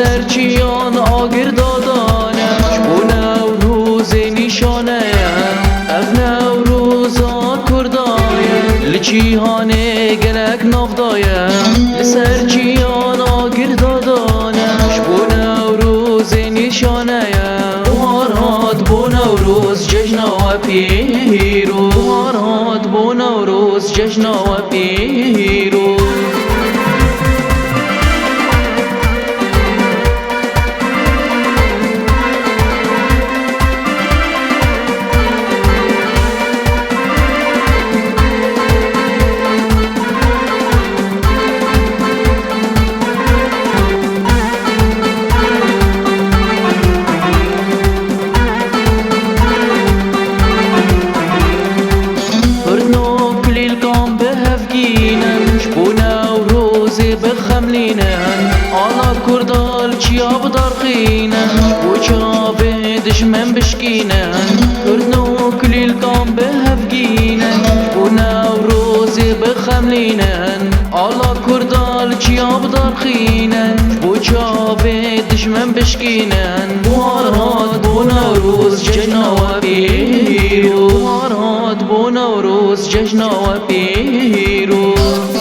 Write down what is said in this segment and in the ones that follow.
لسر چیان آگر دادانه بو نوروز نشانه اف نوروزا کردایه لچیهانه گلک نافدایه لسر چیان آگر دادانه بو نوروز نشانه بهارات بو نوروز جشن و پیروز بهارات بو نوروز جشن و پیروز بخملينن على كردال چياب دارقينن وچاوه دشمن بشكينن كردنو كليل كام بهفگينن ونوروز بخملينن على كردال چياب دارقينن وچاوه دشمن بشكينن بهارات بو نوروز جشن و پیروز بهارات بو نوروز جشن و پیروز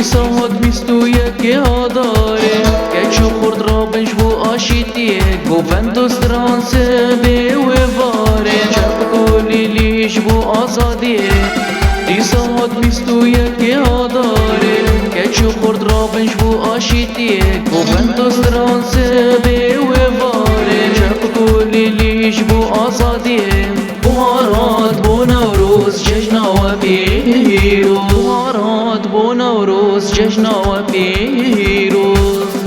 ساعت بیستو یک هاداره که چو خورد را بنش بو آشیتیه گوفند و سترانس به واره چپ کلی لیش بو آزادیه دی ساعت بیستو یک هاداره که چو خورد را بنش بو آشیتیه گوفند و سترانس به واره چپ کلی لیش بو آزادیه بهارات بو نوروز جشن و پیروز بهارات بو نوروز جشن و پیروز